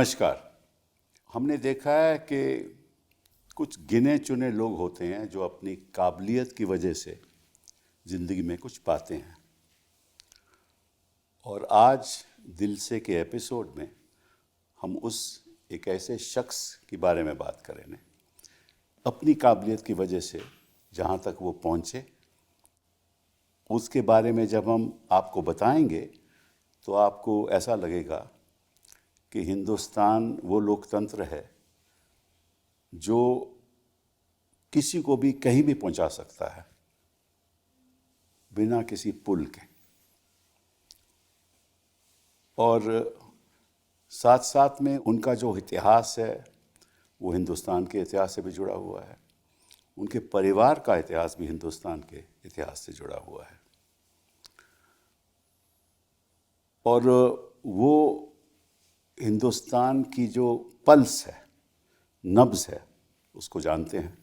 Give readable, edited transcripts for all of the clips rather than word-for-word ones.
नमस्कार। हमने देखा है कि कुछ गिने चुने लोग होते हैं जो अपनी काबिलियत की वजह से ज़िंदगी में कुछ पाते हैं, और आज दिल से के एपिसोड में हम उस एक ऐसे शख्स के बारे में बात करेंगे, अपनी काबिलियत की वजह से जहाँ तक वो पहुँचे, उसके बारे में जब हम आपको बताएंगे तो आपको ऐसा लगेगा कि हिंदुस्तान वो लोकतंत्र है जो किसी को भी कहीं भी पहुंचा सकता है बिना किसी पुल के। और साथ साथ में उनका जो इतिहास है वो हिंदुस्तान के इतिहास से भी जुड़ा हुआ है, उनके परिवार का इतिहास भी हिंदुस्तान के इतिहास से जुड़ा हुआ है। और वो हिंदुस्तान की जो पल्स है, नब्ज़ है, उसको जानते हैं।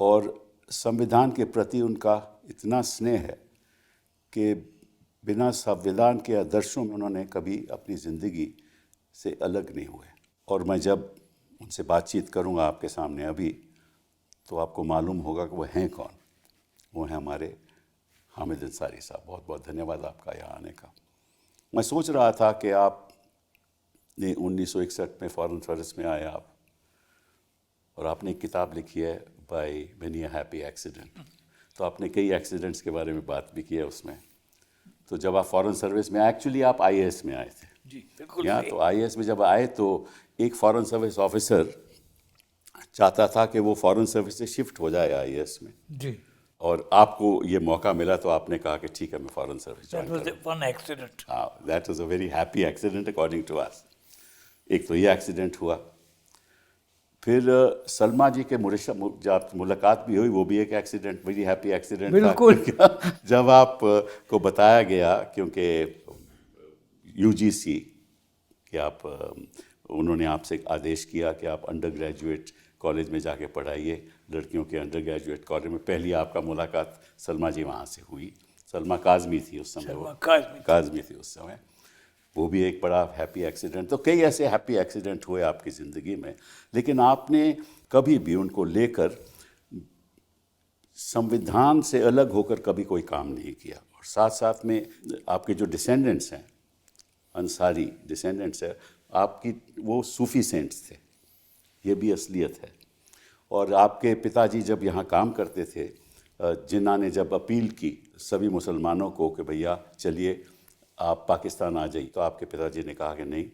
और संविधान के प्रति उनका इतना स्नेह है कि बिना संविधान के आदर्शों में उन्होंने कभी अपनी ज़िंदगी से अलग नहीं हुए। और मैं जब उनसे बातचीत करूंगा आपके सामने अभी, तो आपको मालूम होगा कि वो हैं कौन। वो हैं हमारे हामिद अंसारी साहब। बहुत बहुत धन्यवाद आपका यहाँ आने का। मैं सोच रहा था कि आप 1961 में फॉरेन सर्विस में आए आप, और आपने एक किताब लिखी है by many a happy accident. तो आपने कई एक्सीडेंट्स के बारे में बात भी की है उसमें। तो जब आप फॉरेन सर्विस में, एक्चुअली आप आईएएस में आए थे जी बिल्कुल। यहाँ, तो आईएएस में जब आए तो एक फॉरेन सर्विस ऑफिसर चाहता था कि वो फॉरेन सर्विस से शिफ्ट हो जाए आईएएस में जी। और आपको ये मौका मिला तो आपने कहा कि ठीक है मैं foreign service join That was one accident. हाँ, that was a very happy accident according to us. एक तो ये एक्सीडेंट हुआ, फिर सलमा जी के जब मुलाकात भी हुई, वो भी एक एक्सीडेंट, वेरी हैप्पी एक्सीडेंट बिल्कुल। था। जब आप को बताया गया, क्योंकि यूजीसी कि आप उन्होंने आपसे आदेश किया कि आप अंडर ग्रेजुएट कॉलेज में जाके पढ़ाइए, लड़कियों के अंडर ग्रेजुएट कॉलेज में। पहली आपका मुलाकात सलमा जी वहाँ से हुई। सलमा काज़मी थी उस समय, वो काज़मी थी उस समय। वो भी एक बड़ा हैप्पी एक्सीडेंट। तो कई ऐसे हैप्पी एक्सीडेंट हुए आपकी ज़िंदगी में, लेकिन आपने कभी भी उनको लेकर संविधान से अलग होकर कभी कोई काम नहीं किया। और साथ साथ में आपके जो डिसेंडेंट्स हैं, अंसारी डिसेंडेंट्स है आपकी, वो सूफ़ी सेंट्स थे, ये भी असलियत है। और आपके पिताजी जब यहाँ काम करते थे, जिन्ना ने जब अपील की सभी मुसलमानों को कि भैया चलिए आप पाकिस्तान आ जाइए, तो आपके पिताजी ने कहा कि नहीं,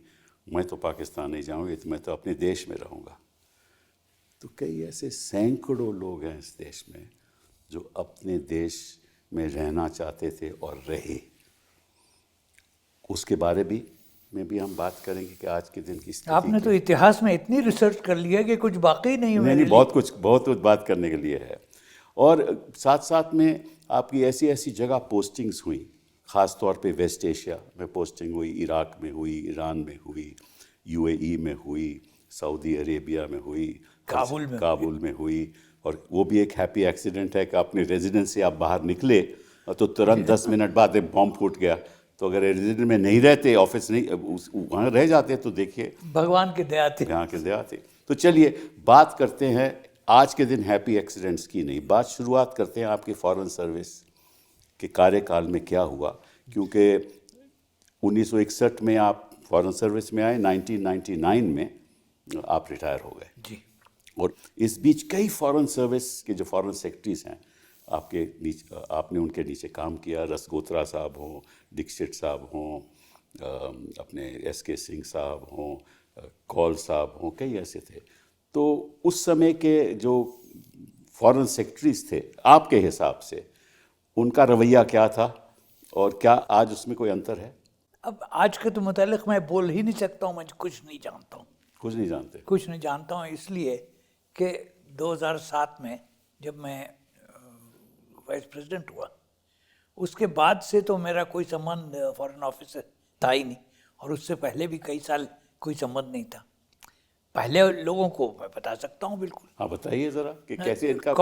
मैं तो पाकिस्तान नहीं जाऊँगी, तो मैं तो अपने देश में रहूँगा। तो कई ऐसे सैकड़ों लोग हैं इस देश में जो अपने देश में रहना चाहते थे और रहे। उसके बारे में भी हम बात करेंगे कि आज के दिन की स्थिति। आपने तो इतिहास में इतनी रिसर्च कर लिया कि कुछ बाकी नहीं हुआ। नहीं, बहुत कुछ बात करने के लिए है। और साथ साथ में आपकी ऐसी ऐसी जगह पोस्टिंग्स हुई, ख़ास तौर पे वेस्ट एशिया में पोस्टिंग हुई, इराक में हुई, ईरान में हुई, यूएई में हुई, सऊदी अरेबिया में हुई, काबुल में हुई। और वो भी एक हैप्पी एक्सीडेंट है कि अपने रेजिडेंस से आप बाहर निकले तो तुरंत 10 मिनट बाद एक बॉम्ब फूट गया। तो अगर रेजिडेंस में नहीं रहते, ऑफिस नहीं, वहाँ रह जाते, तो देखिए भगवान की दया थी, यहाँ की दया थी। तो चलिए बात करते हैं आज के दिन हैप्पी एक्सीडेंट्स की। नहीं, बात शुरुआत करते हैं आपकी फॉरेन सर्विस के कार्यकाल में क्या हुआ। क्योंकि 1961 में आप फॉरेन सर्विस में आए, 1999 में आप रिटायर हो गए जी। और इस बीच कई फॉरेन सर्विस के जो फॉरेन सेक्रेटरीज हैं आपके नीचे, आपने उनके नीचे काम किया। रसगोत्रा साहब हों, दीक्षित साहब हों, अपने एसके सिंह साहब हों, कौल साहब हों, कई ऐसे थे। तो उस समय के जो फॉरेन सेक्रेटरीज थे, आपके हिसाब से उनका रवैया क्या था और क्या आज उसमें कोई अंतर है? अब आज के तो मुतालिक मैं बोल ही नहीं सकता हूँ, मैं कुछ नहीं जानता हूँ। कुछ नहीं जानते? कुछ नहीं जानता हूँ इसलिए कि 2007 में जब मैं वाइस प्रेसिडेंट हुआ, उसके बाद से तो मेरा कोई संबंध फॉरेन ऑफिस से था ही नहीं, और उससे पहले भी कई साल कोई संबंध नहीं था। पहले लोगों को मैं बता सकता हूँ बिल्कुल। हाँ, बताइए ज़रा कि कैसे इनका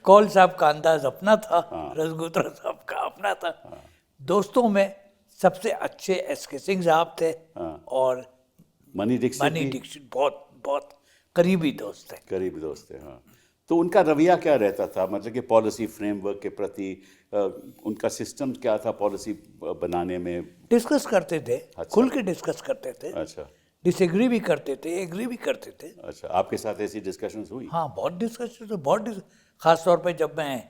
कौल साहब का अंदाज अपना था, रसगोत्रा साहब का अपना था। दोस्तों में सबसे अच्छे एसके सिंह साहब थे और मनी दीक्षित मनी भी दीक्षित बहुत बहुत करीबी दोस्त है। करीबी दोस्त थे, हाँ। तो उनका रवैया क्या रहता था, मतलब कि पॉलिसी फ्रेमवर्क के प्रति उनका सिस्टम क्या था पॉलिसी बनाने में? डिस्कस करते थे, खुल के डिस्कस करते थे, अच्छा डिसएग्री भी करते थे, एग्री भी करते थे। अच्छा, आपके साथ ऐसी डिस्कशंस हुई? हाँ, बहुत डिस्कशन तो बहुत खास तौर पे जब मैं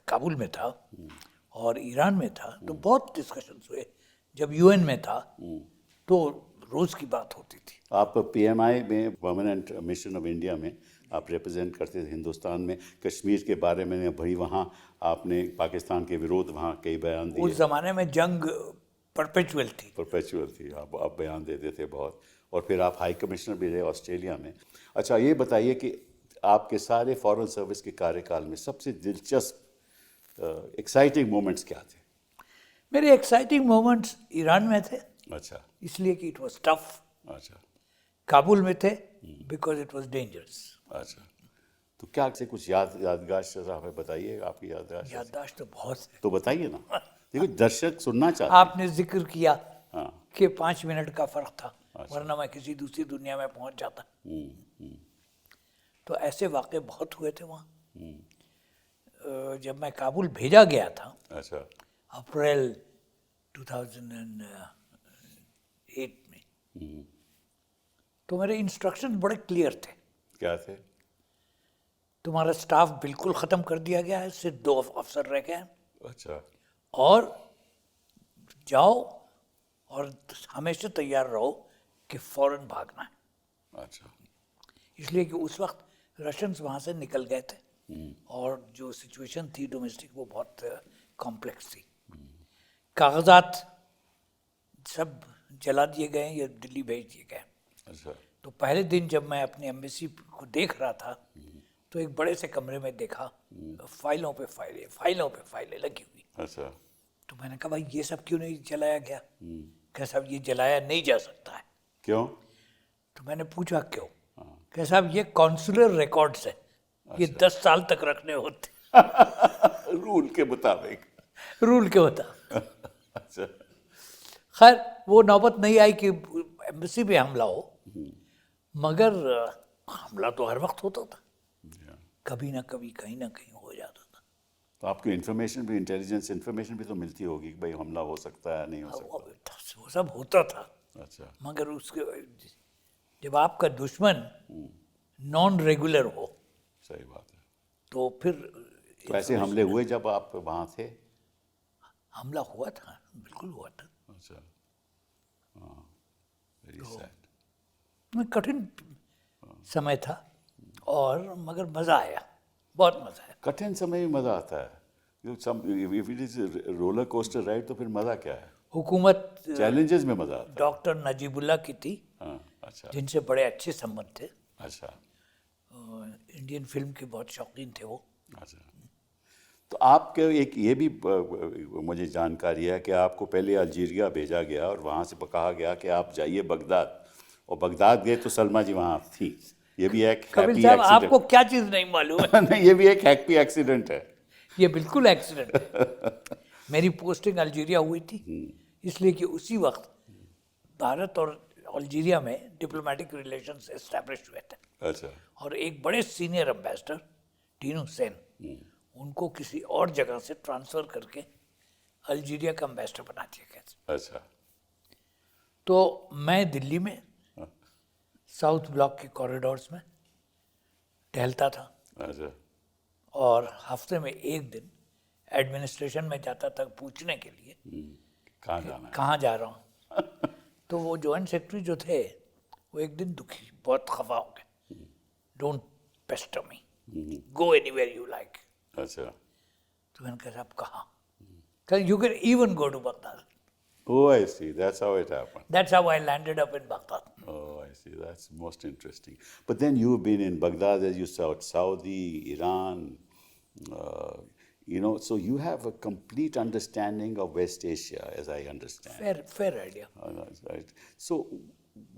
काबुल में था और ईरान में था तो बहुत डिस्कशंस हुए। जब यूएन में था तो रोज की बात होती थी। आप पीएमआई में, परमानेंट मिशन ऑफ इंडिया में आप रिप्रेजेंट करते थे हिंदुस्तान में। कश्मीर के बारे में भाई वहाँ आपने पाकिस्तान के विरोध वहाँ कई बयान दिए। उस जमाने में जंग परपेचुअल थी। परपेचुअल थी, आप बयान देते थे बहुत। और फिर आप हाई कमिश्नर भी रहे ऑस्ट्रेलिया में। अच्छा, ये बताइए कि आपके सारे फॉरेन सर्विस के कार्यकाल में सबसे दिलचस्प एक्साइटिंग मोमेंट्स क्या थे? मेरे एक्साइटिंग मोमेंट्स ईरान में थे, अच्छा इसलिए कि इट वाज टफ। अच्छा काबुल में थे बिकॉज इट वाज डेंजरस। अच्छा। तो क्या से कुछ यादगार जरा हमें बताइए, आपकी यादगार याददाश्त तो बहुत है। तो बताइए ना, देखो दर्शक सुनना चाहते हैं। आपने जिक्र किया हाँ। कि 5 मिनट का फर्क था, वरना मैं किसी दूसरी दुनिया में पहुंच जाता। तो ऐसे वाक़े बहुत हुए थे वहाँ। जब मैं काबुल भेजा गया था अच्छा अप्रैल 2008 में, तो मेरे इंस्ट्रक्शन बड़े क्लियर थे। क्या थे? तुम्हारा स्टाफ बिल्कुल ख़त्म कर दिया गया है, सिर्फ 2 अफसर रह गए हैं, अच्छा और जाओ और हमेशा तैयार रहो कि फ़ौरन भागना है। अच्छा इसलिए कि उस वक्त रशियंस वहाँ से निकल गए थे और जो सिचुएशन थी डोमेस्टिक वो बहुत कॉम्प्लेक्स थी। कागजात सब जला दिए गए या दिल्ली भेज दिए गए। अच्छा तो पहले दिन जब मैं अपनी एम्बेसी को देख रहा था तो एक बड़े से कमरे में देखा फाइलों पे फाइलें लगी हुई। अच्छा तो मैंने कहा भाई ये सब क्यों नहीं जलाया गया? कहा साहब ये जलाया नहीं जा सकता है। क्यों? तो मैंने पूछा क्यों? कहा साहब ये कॉन्सुलर रिकॉर्ड्स है, ये 10 साल तक रखने होते रूल के मुताबिक। रूल के होता। अच्छा खैर वो नौबत नहीं आई कि एम्बेसी पे हमला हो, मगर हमला तो हर वक्त होता था, कभी ना कभी कहीं ना कहीं हो जाता था। तो आपको इन्फॉर्मेशन भी, इंटेलिजेंस इन्फॉर्मेशन भी तो मिलती होगी कि भाई हमला हो सकता है नहीं हो सकता। वो सब होता था, अच्छा मगर उसके जब आपका दुश्मन नॉन रेगुलर हो सही बात है। तो फिर तो ऐसे हमले हुए जब आप वहाँ थे? हमला हुआ था, बिल्कुल हुआ था। अच्छा हाँ, वेरी सैड। कठिन समय था और मगर मज़ा आया, बहुत मज़ा आया। कठिन समय में मज़ा आता है। If it is roller coaster ride तो फिर मज़ा क्या है? हुकूमत चैलेंजेस में मज़ा आता डॉक्टर नजीबुल्ला की थी, है। हाँ अच्छा जिनसे बड़े अच्छे संबंध थे। अच्छा इंडियन फिल्म के बहुत शौकीन थे वो। अच्छा। तो आपके एक ये भी मुझे जानकारी है कि आपको पहले अल्जीरिया भेजा गया और वहाँ से कहा गया कि आप जाइए बगदाद, और बगदाद गए तो सलमा जी वहाँ थी। ये भी एक कपिल हैप्पी साहब एक्सीडेंट। आपको क्या चीज़ नहीं मालूम है? नहीं, ये भी एक हैप्पी एक्सीडेंट है। ये बिल्कुल एक्सीडेंट है। मेरी पोस्टिंग अल्जीरिया हुई थी, इसलिए कि उसी वक्त भारत और अल्जीरिया में डिप्लोमेटिक रिलेशंस एस्टैब्लिश हुए थे। अच्छा और एक बड़े सीनियर एम्बेसडर टीनू सेन, उनको किसी और जगह से ट्रांसफ़र करके अल्जीरिया का एम्बेसडर बना दिया गया था। अच्छा तो मैं दिल्ली में साउथ ब्लॉक के कॉरिडोर्स में टहलता था अच्छा और हफ्ते में एक दिन एडमिनिस्ट्रेशन में जाता था पूछने के लिए कहाँ जाना है? कहाँ जा रहा हूँ। तो वो जॉइंट सेक्रेटरी जो थे वो एक दिन दुखी, बहुत खफा हो गए। Don't pester me, go anywhere you like. अच्छा तो मैंने कहा साहब कहाँ? कहा you can even go to Baghdad. Oh, I see. That's how it happened. That's how I landed up in Baghdad. Oh, I see. That's most interesting. But then you've been in Baghdad, as you said, Saudi, Iran, so you have a complete understanding of West Asia, as I understand. Fair idea. That's right. So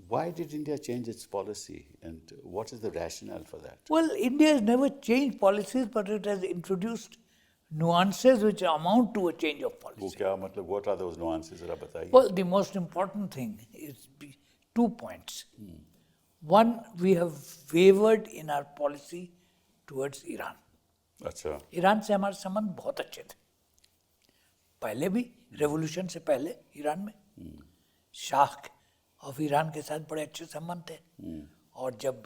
why did India change its policy, and what is the rationale for that? Well, India has never changed policies, but it has introduced nuances which amount to a change of वो policy. क्या मतलब, what are those nuances, जरा बताइए। Well, the most important thing is 2 points. One, we have wavered in our policy towards Iran. अच्छा, Iran से हमारे संबंध बहुत अच्छे थे, पहले भी, रेवोल्यूशन से पहले ईरान में शाह ऑफ ईरान के साथ बड़े अच्छे संबंध थे। और जब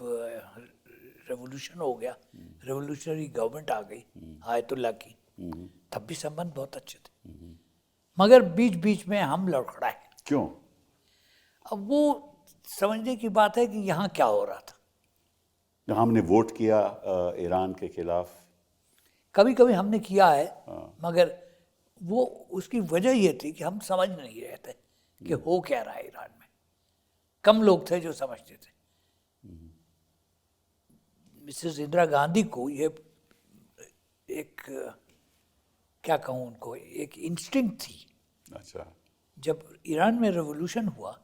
रेवोल्यूशन हो गया, रेवोल्यूशनरी गवर्नमेंट आ गई आयतुल्ला की, तब भी संबंध बहुत अच्छे थे। मगर बीच बीच में हम लड़खड़ाए। क्यों? अब वो समझने की बात है कि यहाँ क्या हो रहा था। हमने वोट किया ईरान के खिलाफ। कभी कभी हमने किया है, मगर वो उसकी वजह ये थी कि हम समझ नहीं रहे थे कि हो क्या रहा है ईरान में। कम लोग थे जो समझते थे। मिसेस इंदिरा गांधी को ये एक, क्या कहूँ उनको, एक इंस्टिंक्ट थी। अच्छा, जब ईरान में रेवोल्यूशन हुआ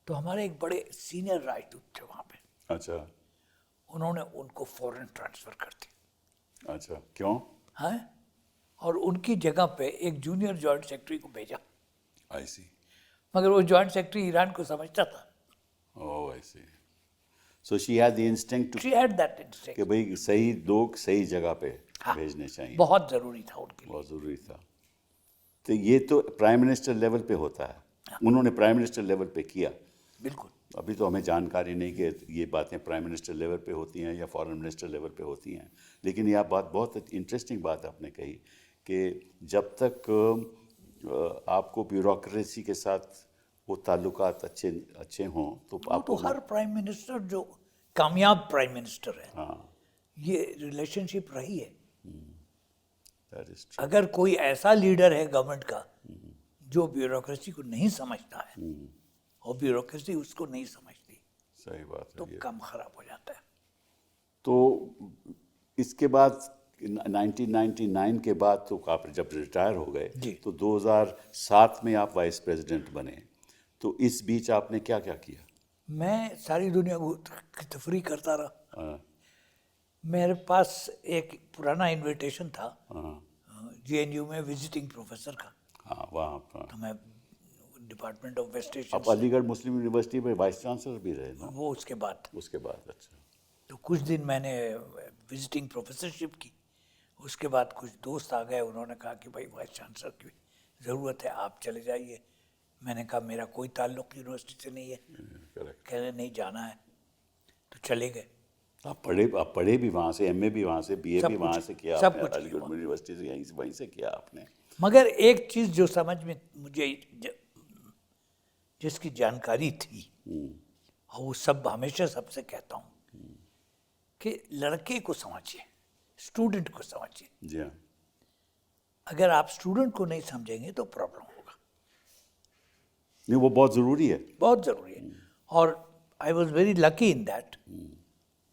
तो हमारे एक बड़े सीनियर राजदूत थे वहाँ पे, अच्छा, उन्होंने उनको फॉरेन ट्रांसफर कर दिया। अच्छा, क्यों? हैं? और उनकी जगह पे एक जूनियर जॉइंट सेक्रेटरी को भेजा। आई सी। मगर वो जॉइंट सेक्रेटरी ईरान को समझता था। Oh, I see. So she had the instinct too, she had that instinct कि भाई सही लोग सही जगह पे हाँ, भेजने चाहिए। बहुत जरूरी था उनके लिए। बहुत ज़रूरी था। तो ये तो प्राइम मिनिस्टर लेवल पे होता है। उन्होंने प्राइम मिनिस्टर लेवल पे किया। बिल्कुल। अभी तो हमें जानकारी नहीं कि ये बातें प्राइम मिनिस्टर लेवल पे होती हैं या फॉरेन मिनिस्टर लेवल पे होती हैं, लेकिन यह बात बहुत इंटरेस्टिंग बात आपने कही कि जब तक आपको ब्यूरोक्रेसी के साथ वो ताल्लुकात अच्छे हों तो वो आपको तो हर प्राइम मिनिस्टर जो कामयाब प्राइम मिनिस्टर है, हाँ, ये रिलेशनशिप रही है। That is true. अगर कोई ऐसा लीडर है गवर्नमेंट का जो ब्यूरोक्रेसी को नहीं समझता है और ब्यूरोक्रेसी उसको नहीं समझती, सही बात तो है ये। काम खराब हो जाता है। तो इसके बाद 1999 के बाद तो आप जब रिटायर हो गए जी। तो 2007 में आप वाइस प्रेसिडेंट बने। तो इस बीच आपने क्या क्या किया? मैं सारी दुनिया को तफरी करता रहा। हाँ, मेरे पास एक पुराना इनविटेशन था हाँ, जेएनयू में विजिटिंग प्रोफेसर का, हाँ, वहाँ हाँ। तो मैं डिपार्टमेंट ऑफ वेस्ट आप एशियन, अलीगढ़ मुस्लिम यूनिवर्सिटी में वाइस चांसलर भी रहे ना? वो उसके बाद। उसके बाद अच्छा। तो कुछ दिन मैंने विजिटिंग प्रोफेसरशिप की। उसके बाद कुछ दोस्त आ गए, उन्होंने कहा कि भाई वाइस चांसलर की ज़रूरत है, आप चले जाइए। मैंने कहा मेरा कोई ताल्लुक यूनिवर्सिटी से नहीं है। करेक्ट। कह रहे नहीं जाना है, तो चले गए। आप पढ़े भी वहाँ से, एमए भी वहाँ से, बीए सब भी वहाँ कुछ- से किया सब आपने, कुछ अलीगढ़ किया। यूनिवर्सिटी से वहीं से किया आपने। मगर एक चीज़ जो समझ में मुझे जिसकी जानकारी थी, और वो सब हमेशा सबसे कहता हूँ कि लड़के को समझिए, स्टूडेंट को समझिए। जी हाँ। अगर आप स्टूडेंट को नहीं समझेंगे तो प्रॉब्लम होगा। नहीं, वो बहुत ज़रूरी है। बहुत ज़रूरी है। और I was very lucky in that,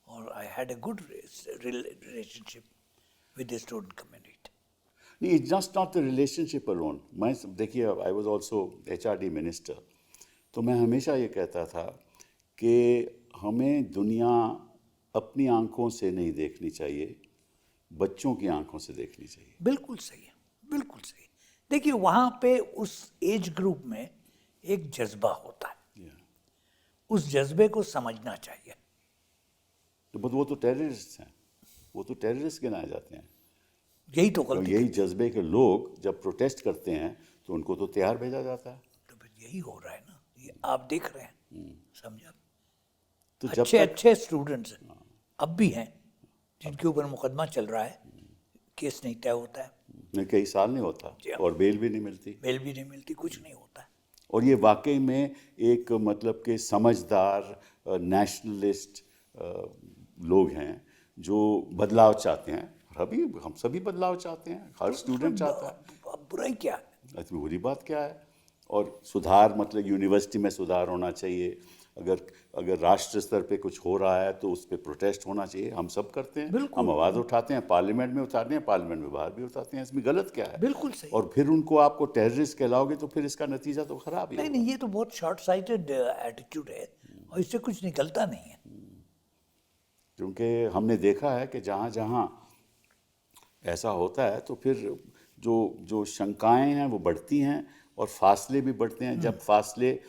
और I had a good relationship with the student community. नहीं, it's just not the relationship alone. मैं देखिए, I was also HRD minister, तो मैं हमेशा ये कहता था कि हमें दुनिया अपनी आंखों से नहीं देखनी चाहिए, बच्चों की आंखों से देखनी चाहिए। बिल्कुल सही है, बिल्कुल सही। देखिए वहाँ पे उस एज ग्रुप में एक जज्बा होता है, Yeah. उस जज्बे को समझना चाहिए। तो बस वो तो टेररिस्ट हैं, वो तो टेररिस्ट गिनाए जाते हैं। यही तो और गलती यही जज्बे के लोग जब प्रोटेस्ट करते हैं तो उनको तो तैयार भेजा जाता है। तो फिर यही हो रहा है ना, ये आप देख रहे हैं। समझा? तो जब अच्छे तक अच्छे स्टूडेंट्स अब भी हैं जिनके ऊपर मुकदमा चल रहा है, केस नहीं तय होता है, नहीं, कई साल नहीं होता जी हाँ। और बेल भी नहीं मिलती। बेल भी नहीं मिलती, कुछ नहीं होता है। और ये वाकई में एक मतलब के समझदार नेशनलिस्ट लोग हैं जो बदलाव चाहते हैं। और अभी हम सभी बदलाव चाहते हैं, हर स्टूडेंट चाहता है। अब बुराई क्या है? इसमें बुरी बात क्या है? और सुधार मतलब यूनिवर्सिटी में सुधार होना चाहिए। अगर राष्ट्र स्तर पे कुछ हो रहा है तो उस पर प्रोटेस्ट होना चाहिए। हम सब करते हैं, बिल्कुल। हम आवाज़ उठाते हैं, पार्लियामेंट में उठाते हैं, पार्लियामेंट में बाहर भी उठाते हैं। इसमें गलत क्या है? बिल्कुल सही। और फिर उनको आपको टेररिस्ट कहलाओगे तो फिर इसका नतीजा तो खराब ही नहीं होगा। नहीं, ये तो बहुत शॉर्ट साइटेड एटीट्यूड है और इससे कुछ निकलता नहीं है। क्योंकि हमने देखा है कि जहाँ जहाँ ऐसा होता है तो फिर जो जो शंकाएं हैं वो बढ़ती हैं और फासले भी बढ़ते हैं। जब फासले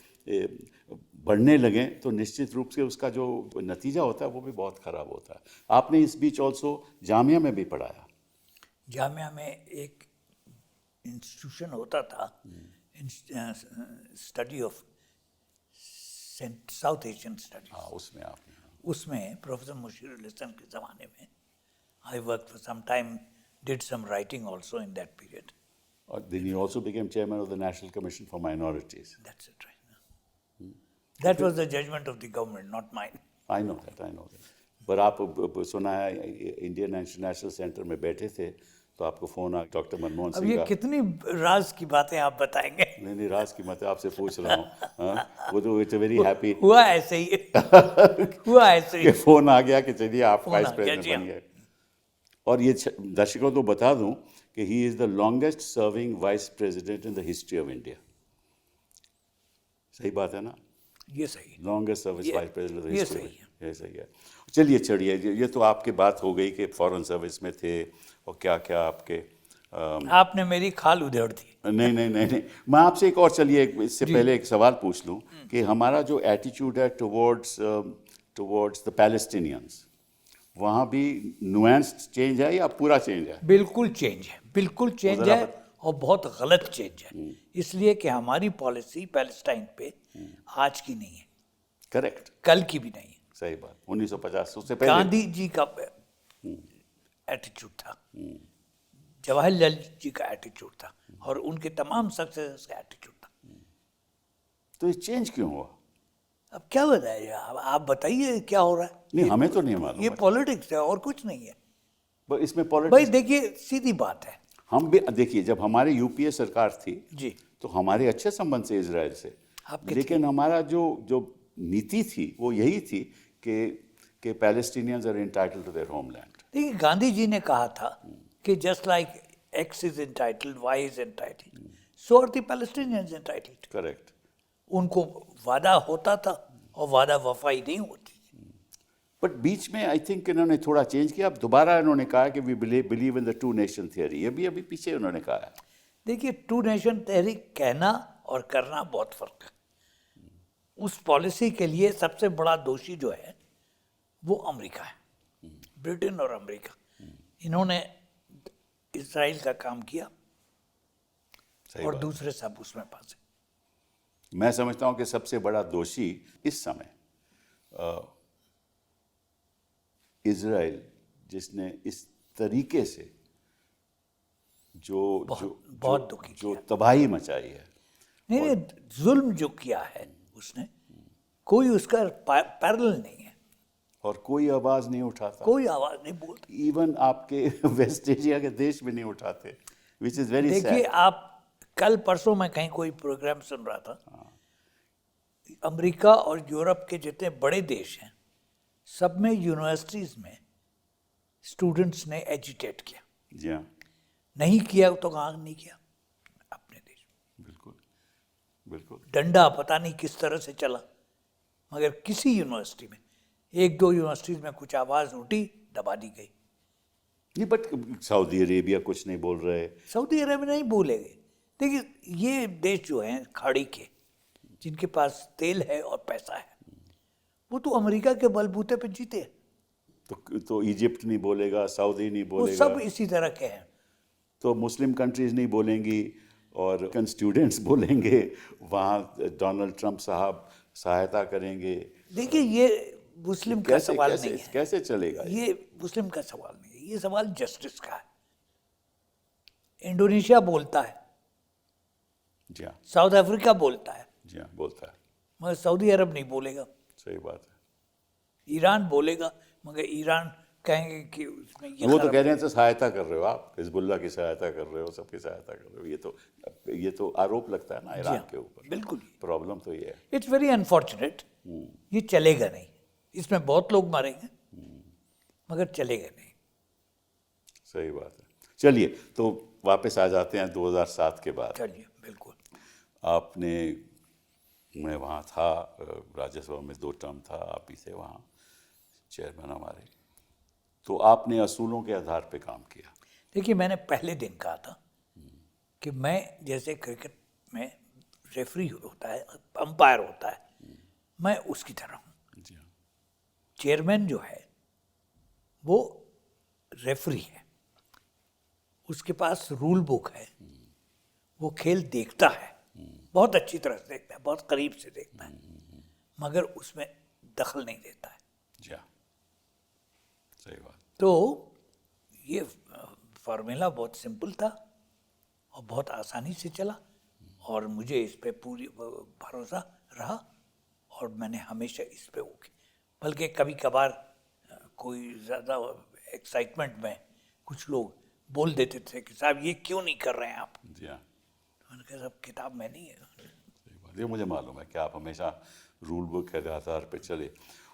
बढ़ने लगें तो निश्चित रूप से उसका जो नतीजा होता है वो भी बहुत ख़राब होता है। आपने इस बीच ऑल्सो जामिया में भी पढ़ाया। जामिया में एक इंस्टीट्यूशन होता था, study of south Asian studies. हाँ, उसमें आपने उसमें प्रोफेसर मुशीरुल हसन के ज़माने में I work for some time, did some writing also in that period. और then you also became chairman of the National Commission for Minorities. That's it, right. That was the judgment of the government, not mine. I know that. पर आप सुना है Indian international centre में बैठे थे तो आपको फ़ोन आ डॉक्टर मनमोहन अब सिंह ये का। कितनी राज की बातें आप बताएंगे। नहीं, राज की मत आपसे पूछ रहा हूँ। हाँ, वो तो इट्स वेरी हैप्पी हुआ ऐसे ही हुआ ऐसे ही। कि फ़ोन आ गया कि चलिए आप फ़ोन वाइस आ गया, प्रेसिडेंट जी बन हाँ। गए। और ये दर्शकों को बता दूं कि he is the longest serving vice president in the history of India. सही बात है ना? ये सही है। लॉन्गेस्ट सर्विस ये- वाइस प्रेसिडेंट ऑफ द ये हिस्ट्री। सही है। ये सही है। चलिए चढ़िए, ये तो आपकी बात हो गई कि फॉरेन सर्विस में थे और क्या क्या आपके आपने मेरी खाल उधेड़ दी। नहीं, मैं आपसे एक और, चलिए इससे पहले एक सवाल पूछ लूं कि हमारा जो एटीट्यूड है टुवर्ड्स द पैलेस्टीनियंस, वहाँ भी नुएंस चेंज है या पूरा चेंज है? बिल्कुल चेंज है, बिल्कुल चेंज जरा है और बहुत गलत चेंज है। इसलिए कि हमारी पॉलिसी पैलेस्टाइन पे आज की नहीं है, करेक्ट, कल की भी नहीं है। सही बात। 1950 उससे पहले गांधी जी का एटीट्यूड था, जवाहरलाल जी का एटीट्यूड था और उनके तमाम सक्सेसर्स का एटीट्यूड था। तो ये चेंज क्यों हुआ? अब क्या बताइए, आप बताइए क्या हो रहा है। नहीं, हमें तो नहीं मालूम ये है। पॉलिटिक्स है और कुछ नहीं है। पर इसमें भाई पॉलिटिक्स, देखिए सीधी बात है हम भी देखिए, जब हमारे यूपीए सरकार थी जी, तो हमारे अच्छे संबंध से इजराइल से, आपके लेकिन हमारा जो जो नीति थी वो यही थी कि Palestinians are entitled to their homeland. देखिए गांधी जी ने कहा था कि just like x is entitled, y is entitled, so are the Palestinians entitled. Correct. उनको वादा होता था और वादा वफाई नहीं होती। बट बीच में आई थिंक इन्होंने थोड़ा चेंज किया। अब दोबारा इन्होंने कहा कि we believe in the two nation theory. ये भी अभी पीछे उन्होंने कहा है। देखिए टू नेशन तहरीक कहना और करना बहुत फर्क है। उस पॉलिसी के लिए सबसे बड़ा दोषी जो है वो अमेरिका है, ब्रिटेन और अमेरिका। इन्होंने इजराइल का काम किया सही और बात। दूसरे सब उसमें फंसे। मैं समझता हूँ कि सबसे बड़ा दोषी इस समय इजराइल, जिसने इस तरीके से जो बहुत दुखी जो तबाही मचाई है, नहीं, जुल्म जो किया है उसने, कोई उसका पैरेलल नहीं है। और कोई आवाज नहीं उठाता। कोई आवाज नहीं बोलती। इवन आपके वेस्ट एशिया के देश भी नहीं उठाते, विच इज वेरी देखिए सैड। आप कल परसों मैं कहीं कोई प्रोग्राम सुन रहा था, अमेरिका और यूरोप के जितने बड़े देश हैं सब में यूनिवर्सिटीज में स्टूडेंट्स ने एजिटेट किया। जी हाँ, नहीं किया तो कहाँ नहीं किया, अपने देश में। बिल्कुल बिल्कुल। डंडा पता नहीं किस तरह से चला, मगर किसी यूनिवर्सिटी में, एक दो यूनिवर्सिटीज में कुछ आवाज उठी, दबा दी गई। नहीं, बट सऊदी अरेबिया कुछ नहीं बोल रहे। सऊदी अरब नहीं बोलेंगे। देखिए ये देश जो हैं खाड़ी के, जिनके पास तेल है और पैसा है, वो तो अमेरिका के बलबूते पे जीते हैं। तो इजिप्ट नहीं बोलेगा, सऊदी नहीं वो बोलेगा, सब इसी तरह के हैं। तो मुस्लिम कंट्रीज नहीं बोलेंगी और स्टूडेंट्स बोलेंगे, वहाँ डोनाल्ड ट्रंप साहब सहायता करेंगे। देखिए ये मुस्लिम का कैसे सवाल कैसे नहीं है, कैसे चलेगा ये मुस्लिम का सवाल नहीं है, ये सवाल जस्टिस का है। इंडोनेशिया बोलता है, जी हाँ, साउथ अफ्रीका बोलता है, जी हाँ, बोलता है। मगर सऊदी अरब नहीं बोलेगा। सही बात है। ईरान बोलेगा, मगर ईरान कहेंगे कि उसमें ये वो तो खराब कह रहे हैं तो सहायता कर रहे हो आप, हिजबुल्लाह की सहायता कर रहे हो, सबकी सहायता कर रहे हो। ये तो आरोप लगता है ना ईरान के ऊपर। बिल्कुल। प्रॉब्लम तो ये है। इट्स वेरी अनफॉर्चुनेट, ये चलेगा नहीं। इसमें बहुत लोग मरेंगे मगर चलेगा नहीं। सही बात है। चलिए तो वापस आ जाते हैं 2007 के बाद। चलिए बिल्कुल। आपने, मैं वहाँ था, राज्यसभा में 2 टर्म था, आप ही थे वहाँ चेयरमैन हमारे। तो आपने असूलों के आधार पे काम किया। देखिए, मैंने पहले दिन कहा था कि मैं, जैसे क्रिकेट में रेफरी होता है, अंपायर होता है, मैं उसकी तरह हूँ। जी हाँ। चेयरमैन जो है वो रेफरी है, उसके पास रूल बुक है, वो खेल देखता है, बहुत अच्छी तरह से देखता है, बहुत करीब से देखता है, मगर उसमें दखल नहीं देता है। जी हाँ, सही बात। तो ये फार्मूला बहुत सिंपल था और बहुत आसानी से चला, और मुझे इस पे पूरी भरोसा रहा, और मैंने हमेशा इस पे बल्कि कभी कभार कोई ज़्यादा एक्साइटमेंट में कुछ लोग बोल देते थे कि साहब ये क्यों नहीं कर रहे हैं आप। जी हाँ, तो मैंने कहा साहब किताब में नहीं है। सही बात। ये मुझे मालूम है कि आप हमेशा रूल बुक के आधार पे चले।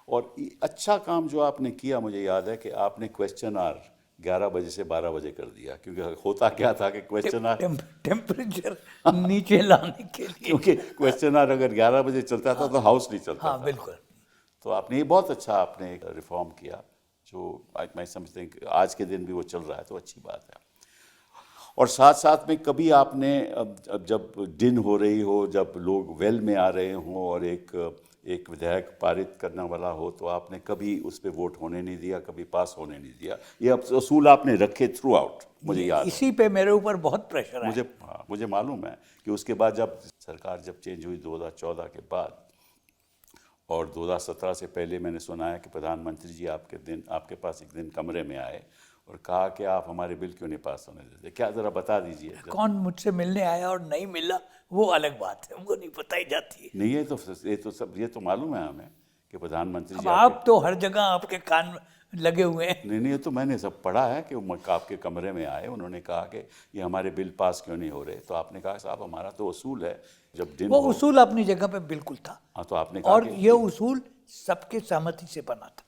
और अच्छा काम जो आपने किया, मुझे याद है कि आपने क्वेश्चन आर 11 बजे से 12 बजे कर दिया, क्योंकि होता क्या था कि क्वेश्चन आर टेम्परेचर नीचे लाने के लिए। क्योंकि क्वेश्चन आर अगर 11 बजे चलता था तो हाउस नहीं चलता हाँ था। बिल्कुल। तो आपने ये बहुत अच्छा आपने रिफॉर्म किया, जो मैं समझते हैं कि आज के दिन भी वो चल रहा है, तो अच्छी बात है। और साथ साथ में कभी आपने अब जब दिन हो रही हो, जब लोग वेल में आ रहे हों और एक विधेयक पारित करने वाला हो, तो आपने कभी उस पर वोट होने नहीं दिया, कभी पास होने नहीं दिया। ये अब असूल आपने रखे थ्रू आउट, मुझे याद है। इसी पे मेरे ऊपर बहुत प्रेशर मुझे आया। हाँ, मुझे मालूम है कि उसके बाद जब सरकार जब चेंज हुई 2014 के बाद, और 2017 से पहले मैंने सुना है कि प्रधानमंत्री जी आपके पास एक दिन कमरे में आए और कहा कि आप हमारे बिल क्यों नहीं पास होने देते। क्या ज़रा बता दीजिए। कौन मुझसे मिलने आया और नहीं मिला वो अलग बात है, वो नहीं बताई जाती है। नहीं, ये तो मालूम है हमें कि प्रधानमंत्री अब जी आपके आप तो हर जगह आपके कान लगे हुए हैं। नहीं, ये तो मैंने सब पढ़ा है कि वो आपके कमरे में आए, उन्होंने कहा कि ये हमारे बिल पास क्यों नहीं हो रहे। तो आपने कहा साहब हमारा तो उसूल है जब दिन वो हो। उसूल अपनी जगह पे बिल्कुल था, हाँ, तो आपने कहा और कि ये उसूल सबके सहमति से बना था।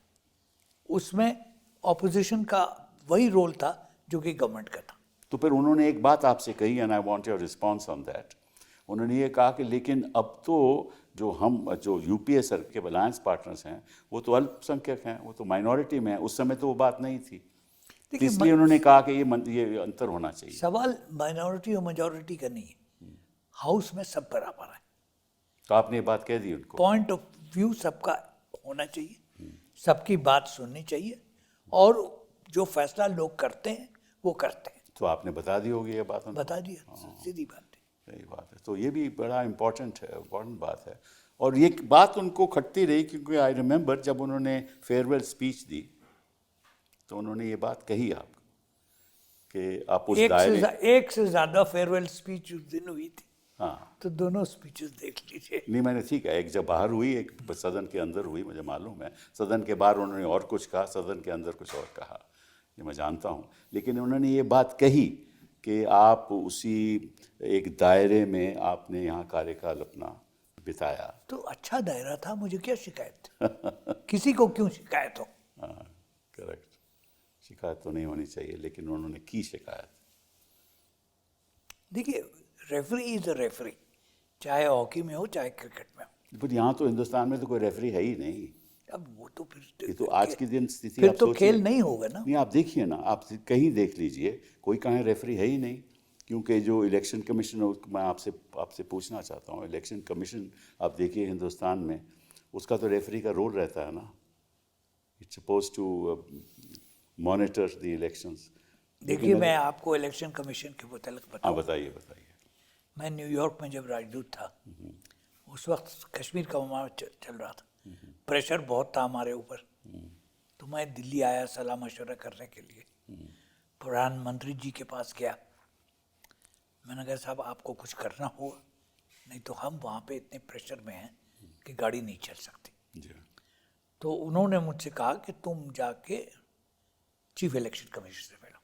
उसमें ऑपोजिशन का वही रोल था जो कि गवर्नमेंट का था। तो फिर उन्होंने एक बात आपसे कही, and I want your response on that. उन्होंने ये कहा कि लेकिन अब तो जो यूपीए सर के अलायंस पार्टनर्स हैं वो तो अल्पसंख्यक हैं, वो तो माइनॉरिटी में हैं। उस समय तो वो बात नहीं थी, तो देखिए, इसलिए उन्होंने कहा कि ये अंतर होना चाहिए। सवाल माइनॉरिटी और मेजॉरिटी का नहीं है, हाउस में सब बराबर है। तो आपने ये बात कह दी उनको। पॉइंट ऑफ व्यू सबका होना चाहिए, सबकी बात सुननी चाहिए, और जो फैसला लोग करते हैं वो करते हैं। तो आपने बता दी होगी ये बात उनको। बता दिया, सीधी बात है। सही बात है। तो ये भी बड़ा इम्पोर्टेंट बात है। और ये बात उनको खटती रही, क्योंकि आई रिमेंबर जब उन्होंने फेयरवेल स्पीच दी तो उन्होंने ये बात कही आपको कि आप उस दायरे। एक से ज्यादा फेयरवेल स्पीच उस दिन हुई थी, हाँ, तो दोनों स्पीचेस देख लीजिए। नहीं मैंने ठीक है, एक जब बाहर हुई, एक सदन के अंदर हुई, मुझे मालूम है। सदन के बाहर उन्होंने और कुछ कहा, सदन के अंदर कुछ और कहा, ये मैं जानता हूँ। लेकिन उन्होंने ये बात कही कि आप उसी एक दायरे में आपने यहाँ कार्यकाल अपना बिताया। तो अच्छा दायरा था, मुझे क्या शिकायत किसी को क्यों शिकायत हो। हाँ, करेक्ट। शिकायत तो नहीं होनी चाहिए, लेकिन उन्होंने की शिकायत। देखिए, रेफरी इज अ रेफरी, चाहे हॉकी में हो चाहे क्रिकेट में हो। बट यहाँ तो हिंदुस्तान में तो कोई रेफरी है ही नहीं। अब वो तो फिर ये तो आज के दिन स्थिति फिर आप तो सोचिए। खेल नहीं होगा ना। नहीं, आप देखिए ना, आप कहीं देख लीजिए, कोई कहीं रेफरी है ही नहीं। क्योंकि जो इलेक्शन कमीशन, मैं आपसे पूछना चाहता हूँ, इलेक्शन कमीशन आप देखिए हिंदुस्तान में, उसका तो रेफरी का रोल रहता है ना। It's suppose to monitor the elections. देखिए, मैं आपको इलेक्शन कमीशन के मुतालिक हाँ, बताऊं। बताइए। मैं न्यूयॉर्क में जब राजदूत था, उस वक्त कश्मीर का मामला चल रहा था, प्रेशर बहुत था हमारे ऊपर। तो मैं दिल्ली आया सलाह मशवरा करने के लिए, प्रधानमंत्री जी के पास गया। मैंने कहा साहब आपको कुछ करना होगा, नहीं तो हम वहाँ पे इतने प्रेशर में हैं कि गाड़ी नहीं चल सकती। जी। तो उन्होंने मुझसे कहा कि तुम जाके चीफ इलेक्शन कमीशन से मिलो।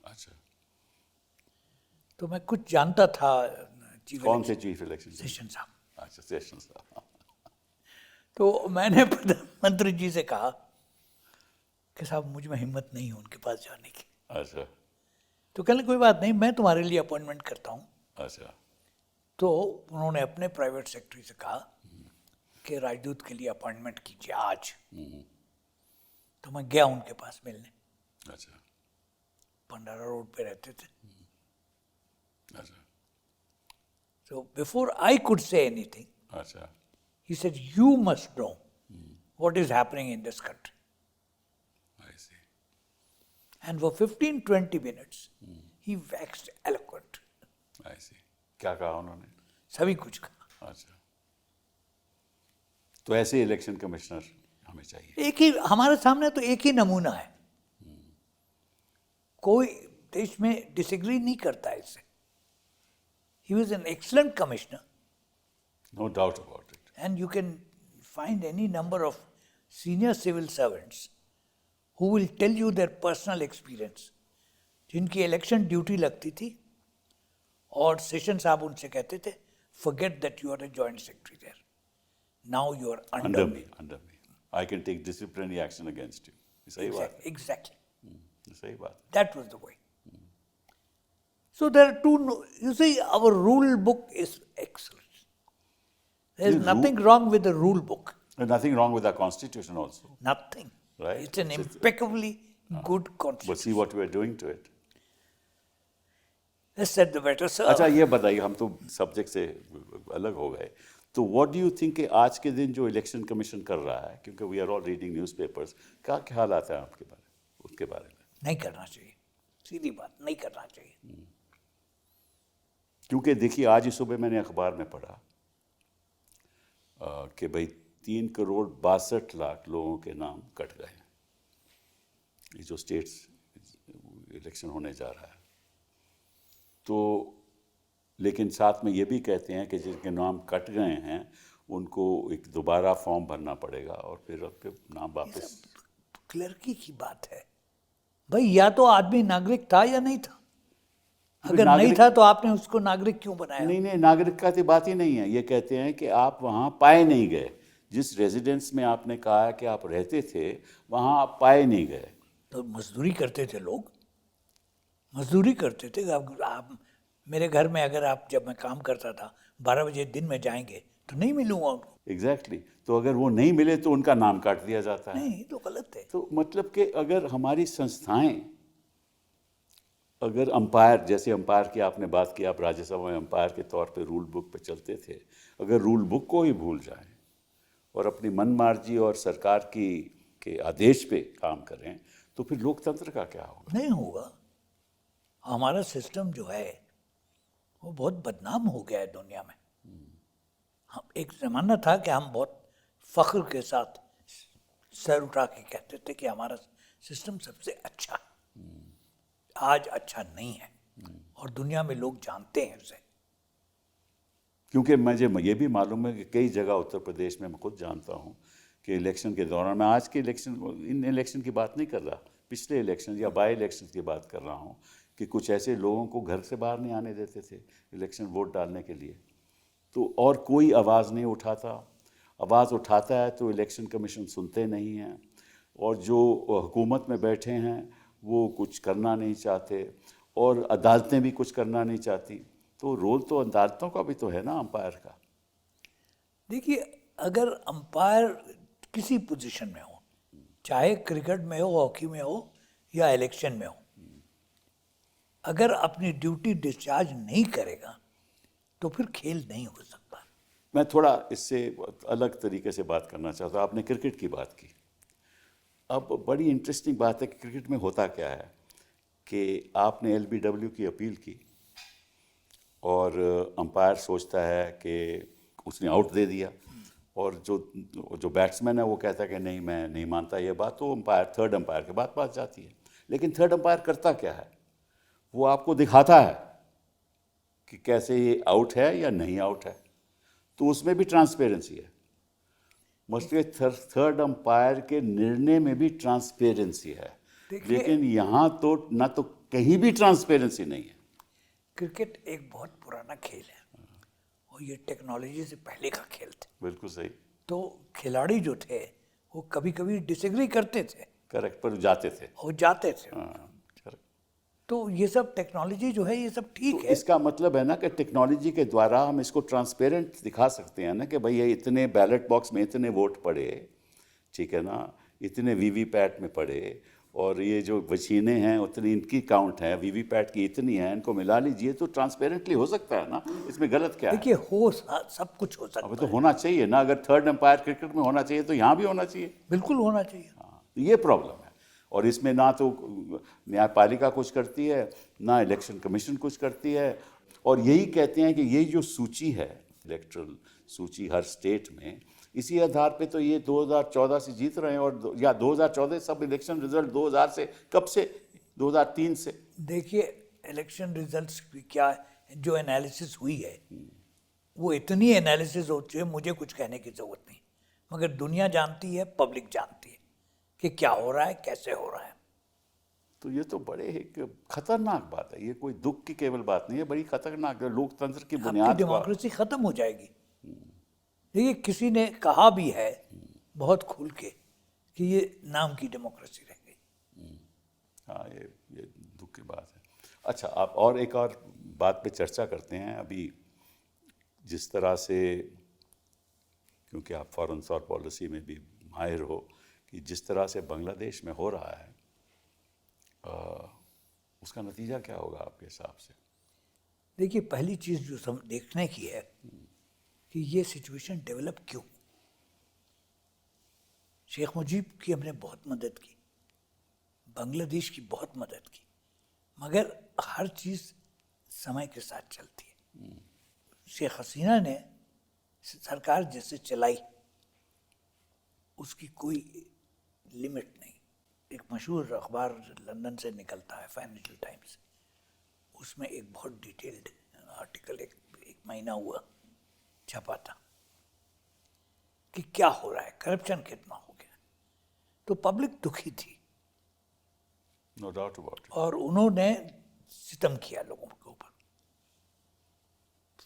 अच्छा, तो मैं कुछ जानता था कौन से चीफ इलेक्शन? सेशन साहब। अच्छा, सेशन साहब। तो मैंने प्रधानमंत्री जी से कहा कि साहब मुझ में हिम्मत नहीं है उनके पास जाने की। अच्छा, तो कहने कोई बात नहीं, मैं तुम्हारे लिए अपॉइंटमेंट करता हूँ। अच्छा। तो उन्होंने अपने प्राइवेट सेक्रेटरी से कहा कि राजदूत के लिए अपॉइंटमेंट कीजिए आज। तो मैं गया उनके पास मिलने। अच्छा, भंडारा रोड पे रहते थे. अच्छा So before I could say anything, अच्छा he said, "You must know what is happening in this country." I see. And for 15-20 minutes, he waxed eloquent. I see. क्या कहा उन्होंने? सभी कुछ कहा. अच्छा तो ऐसे इलेक्शन कमिश्नर हमें चाहिए. एक ही हमारे सामने तो एक ही नमूना है. कोई देश में डिसएग्री नहीं करता है इससे. He was an excellent commissioner, No doubt about it. and you can find any number of senior civil servants who will tell you their personal experience. जिनकी इलेक्शन ड्यूटी लगती थी और सेशन साहब उनसे कहते थे, forget that you are a joint secretary there. Now you are under me. Under me. I can take disciplinary action against you. ये सही बात है. Exactly. ये सही बात है. That was the way. So there are two, you see, our rule book is excellent. There is The rule- nothing wrong with the rule book. There's nothing wrong with our constitution also. Nothing. Right. It's an impeccably good But constitution. see what we are doing to it. Less said the better, sir. अच्छा ये बताइए, हम तो subject से अलग हो गए. तो व्हाट डू यू थिंक कि आज के दिन जो इलेक्शन कमीशन कर रहा है, क्योंकि we are all reading newspapers, क्या ख्याल आता है आपके उसके बारे में? नहीं करना चाहिए. सीधी बात, नहीं करना चाहिए. क्योंकि देखिए आज ही सुबह मैंने अखबार में पढ़ा कि भाई 3,62,00,000 लोगों के नाम कट गए हैं. ये जो स्टेट्स इलेक्शन होने जा रहा है. तो लेकिन साथ में ये भी कहते हैं कि जिनके नाम कट गए हैं उनको एक दोबारा फॉर्म भरना पड़ेगा और फिर आपके नाम वापस. क्लर्की की बात है. भाई या तो आदमी नागरिक था या नहीं था. अगर नहीं नागरिक- था तो आपने उसको नागरिक क्यों बनाया? नहीं नहीं, नागरिकता की बात ही नहीं है. ये कहते हैं कि आप वहाँ पाए नहीं गए. जिस रेजिडेंस में आपने कहा कि आप रहते थे वहाँ आप पाए नहीं गए. तो मजदूरी करते थे लोग. मजदूरी करते थे. आप मेरे घर में अगर आप, जब मैं काम करता था, 12 बजे दिन में जाएंगे तो नहीं मिलूंगा उनको. एग्जैक्टली तो अगर वो नहीं मिले तो उनका नाम काट दिया जाता है. नहीं, तो गलत है. तो मतलब कि अगर हमारी संस्थाएं, अगर अंपायर, जैसे अंपायर की आपने बात की, आप राज्यसभा में अंपायर के तौर पे रूल बुक पे चलते थे, अगर रूल बुक को ही भूल जाएं और अपनी मनमर्जी और सरकार के आदेश पे काम करें तो फिर लोकतंत्र का क्या होगा? नहीं होगा. हमारा सिस्टम जो है वो बहुत बदनाम हो गया है दुनिया में. हम एक ज़माना था कि हम बहुत फख्र के साथ सर उठा के कहते थे कि हमारा सिस्टम सबसे अच्छा है. आज अच्छा नहीं है और दुनिया में लोग जानते हैं उसे. क्योंकि मुझे ये भी मालूम है कि कई जगह उत्तर प्रदेश में मैं खुद जानता हूँ कि इलेक्शन के दौरान, मैं आज के इलेक्शन, इन इलेक्शन की बात नहीं कर रहा, पिछले इलेक्शन या बाई इलेक्शन की बात कर रहा हूँ, कि कुछ ऐसे लोगों को घर से बाहर नहीं आने देते थे इलेक्शन वोट डालने के लिए. तो और कोई आवाज़ नहीं उठाता. आवाज़ उठाता है तो इलेक्शन कमीशन सुनते नहीं हैं, और जो हुकूमत में बैठे हैं वो कुछ करना नहीं चाहते, और अदालतें भी कुछ करना नहीं चाहती. तो रोल तो अदालतों का भी तो है ना, अंपायर का. देखिए, अगर अंपायर किसी पोजीशन में हो, चाहे क्रिकेट में हो, हॉकी में हो या इलेक्शन में हो, अगर अपनी ड्यूटी डिस्चार्ज नहीं करेगा तो फिर खेल नहीं हो सकता. मैं थोड़ा इससे अलग तरीके से बात करना चाहता हूँ. आपने क्रिकेट की बात की. अब बड़ी इंटरेस्टिंग बात है कि क्रिकेट में होता क्या है कि आपने एलबीडब्ल्यू की अपील की और अंपायर सोचता है कि उसने आउट दे दिया, और जो बैट्समैन है वो कहता है कि नहीं, मैं नहीं मानता ये बात. तो अंपायर, थर्ड अंपायर के बात जाती है. लेकिन थर्ड अंपायर करता क्या है, वो आपको दिखाता है कि कैसे ये आउट है या नहीं आउट है. तो उसमें भी ट्रांसपेरेंसी है. मतलब थर्ड अंपायर के निर्णय में भी ट्रांसपेरेंसी है. लेकिन यहाँ तो ना तो कहीं भी ट्रांसपेरेंसी नहीं है. क्रिकेट एक बहुत पुराना खेल है और ये टेक्नोलॉजी से पहले का खेल था. बिल्कुल सही. तो खिलाड़ी जो थे वो कभी कभी डिसएग्री करते थे. करेक्ट. पर जाते थे. हो जाते थे. हाँ, correct. तो ये सब टेक्नोलॉजी जो है ये सब ठीक तो है. इसका मतलब है ना कि टेक्नोलॉजी के द्वारा हम इसको ट्रांसपेरेंट दिखा सकते हैं ना, कि भाई ये इतने बैलेट बॉक्स में इतने वोट पड़े, ठीक है ना, इतने वीवीपैट में पड़े, और ये जो मशीनें हैं उतनी इनकी काउंट है, वीवीपैट की इतनी है, इनको मिला लीजिए तो ट्रांसपेरेंटली हो सकता है ना, इसमें गलत क्या है? देखिए हो सब कुछ हो अब सकता तो है, होना चाहिए ना, अगर थर्ड एम्पायर क्रिकेट में होना चाहिए तो यहाँ भी होना चाहिए। बिल्कुल होना चाहिए। हाँ, तो ये प्रॉब्लम है। और इसमें ना तो न्यायपालिका कुछ करती है, ना इलेक्शन कमीशन कुछ करती है, और यही कहते हैं कि यही जो सूची है, इलेक्ट्रल सूची हर स्टेट में, इसी आधार पे तो ये 2014 से जीत रहे हैं, और या 2014 सब इलेक्शन रिजल्ट 2000 से, कब से, 2003 से। देखिए इलेक्शन रिजल्ट्स की क्या जो एनालिसिस हुई है, वो इतनी एनालिसिस होती है, मुझे कुछ कहने की जरूरत नहीं, मगर दुनिया जानती है, पब्लिक जानती है कि क्या हो रहा है, कैसे हो रहा है। तो ये तो बड़े एक खतरनाक बात है, ये कोई दुख की केवल बात नहीं है, बड़ी खतरनाक है, लोकतंत्र की आपकी बुनियाद को। डेमोक्रेसी खत्म हो जाएगी। देखिए किसी ने कहा भी है बहुत खुल के कि ये नाम की डेमोक्रेसी रह गई। हाँ, ये दुख की बात है। अच्छा, आप और एक और बात पे चर्चा करते हैं अभी, जिस तरह से, क्योंकि आप फॉरेन और पॉलिसी में भी माहिर हो, कि जिस तरह से बांग्लादेश में हो रहा है, उसका नतीजा क्या होगा आपके हिसाब से? देखिए पहली चीज़ जो देखने की है कि ये सिचुएशन डेवलप क्यों। शेख मुजीब की हमने बहुत मदद की, बांग्लादेश की बहुत मदद की, मगर हर चीज़ समय के साथ चलती है। शेख हसीना ने सरकार जैसे चलाई, उसकी कोई लिमिट नहीं। एक मशहूर अखबार लंदन से निकलता है, फाइनेंशियल टाइम्स, उसमें एक बहुत डिटेल्ड आर्टिकल एक महीना हुआ छपा था कि क्या हो रहा है, करप्शन कितना हो गया। तो पब्लिक दुखी थी, नो डाउट अबाउट इट। और उन्होंने सितम किया लोगों के ऊपर,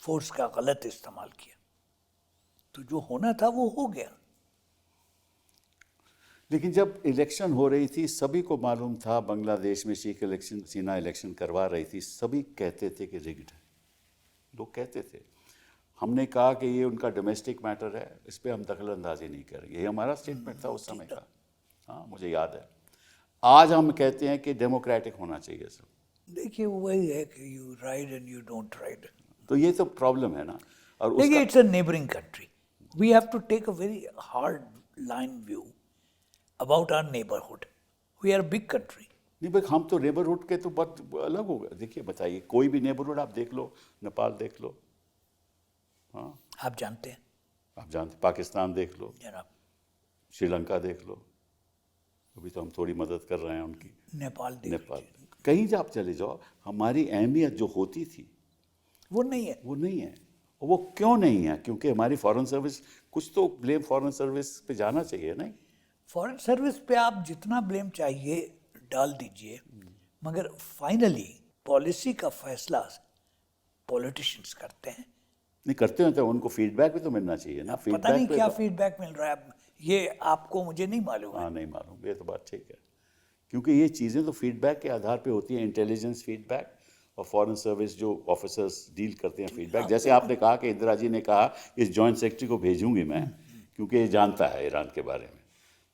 फोर्स का गलत इस्तेमाल किया, तो जो होना था वो हो गया। लेकिन जब इलेक्शन हो रही थी, सभी को मालूम था बांग्लादेश में शेख हसीना इलेक्शन करवा रही थी, सभी कहते थे कि रिग्ड है, लोग कहते थे। हमने कहा कि ये उनका डोमेस्टिक मैटर है, इस पर हम दखल अंदाजी नहीं करेंगे, ये हमारा स्टेटमेंट था उस समय का। हाँ, मुझे याद है। आज हम कहते हैं कि डेमोक्रेटिक होना चाहिए सब। देखिए वही है कि you ride and you don't ride. तो ये तो प्रॉब्लम है ना। और देखिए उसका it's a neighbouring country, we have to take a very hard line view about our neighbourhood. We are a big country. नहीं भाई, हम तो नेबरहुड के तो बहुत अलग हो गए। देखिए बताइए, कोई भी नेबरहुड आप देख लो, नेपाल देख लो, हाँ, आप जानते हैं आप जानते, पाकिस्तान देख लो, जनाब, श्रीलंका देख लो, अभी तो हम थोड़ी मदद कर रहे हैं उनकी, नेपाल देख नेपाल, लीजिए, कहीं जब आप चले जाओ, हमारी अहमियत जो होती थी वो नहीं है। वो नहीं है। और वो क्यों नहीं है? क्योंकि हमारी फॉरेन सर्विस, कुछ तो ब्लेम फॉरेन सर्विस पे जाना चाहिए, नहीं? फॉरेन सर्विस पे आप जितना ब्लेम चाहिए डाल दीजिए, मगर फाइनली पॉलिसी का फैसला पॉलिटिशियंस करते हैं। नहीं करते हैं तो उनको फीडबैक भी तो मिलना चाहिए ना। पता नहीं पे क्या तो, फीडबैक मिल रहा है, ये आपको मुझे नहीं मालूम है। हाँ, नहीं मालूम, ये तो बात ठीक है। क्योंकि ये चीज़ें तो फीडबैक के आधार पे होती हैं, इंटेलिजेंस फीडबैक, और फॉरेन सर्विस जो ऑफिसर्स डील करते हैं फीडबैक। जैसे आपने कहा कि इंदिरा जी ने कहा इस जॉइंट सेक्रेटरी को भेजूंगी मैं, क्योंकि ये जानता है ईरान के बारे में।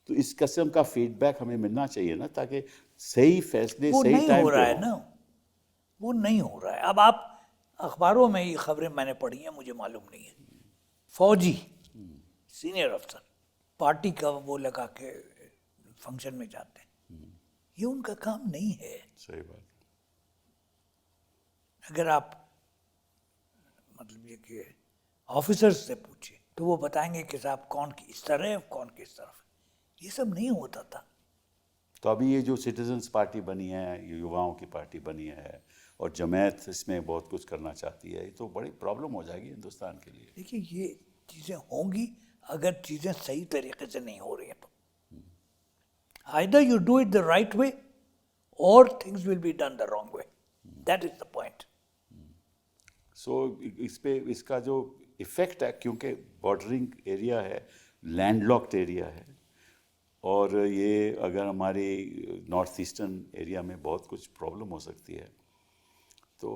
तो इस किस्म का फीडबैक हमें मिलना चाहिए ना, ताकि सही फैसले वो सही नहीं टाइम हो रहा पे है हों। ना, वो नहीं हो रहा है। अब आप अखबारों में ये खबरें मैंने पढ़ी हैं, मुझे मालूम नहीं है, फौजी सीनियर अफसर पार्टी का वो लगा के फंक्शन में जाते हैं, ये उनका काम नहीं है। सही बात है। अगर आप मतलब ये कि ऑफिसर्स से पूछिए तो वो बताएंगे कि साहब कौन किस तरह है, कौन किस तरफ है। ये सब नहीं होता था। तो अभी ये जो सिटीजन्स पार्टी बनी है, ये युवाओं की पार्टी बनी है, और जमात इसमें बहुत कुछ करना चाहती है, ये तो बड़ी प्रॉब्लम हो जाएगी हिंदुस्तान के लिए। देखिए ये चीज़ें होंगी अगर चीज़ें सही तरीके से नहीं हो रही हैं तो। Either you do it the right way or things will be done the wrong way. That is the point. सो इस पे इसका जो इफ़ेक्ट है, क्योंकि बॉर्डरिंग एरिया है, लैंडलॉक्ड एरिया है, और ये अगर हमारी नॉर्थ ईस्टर्न एरिया में बहुत कुछ प्रॉब्लम हो सकती है, तो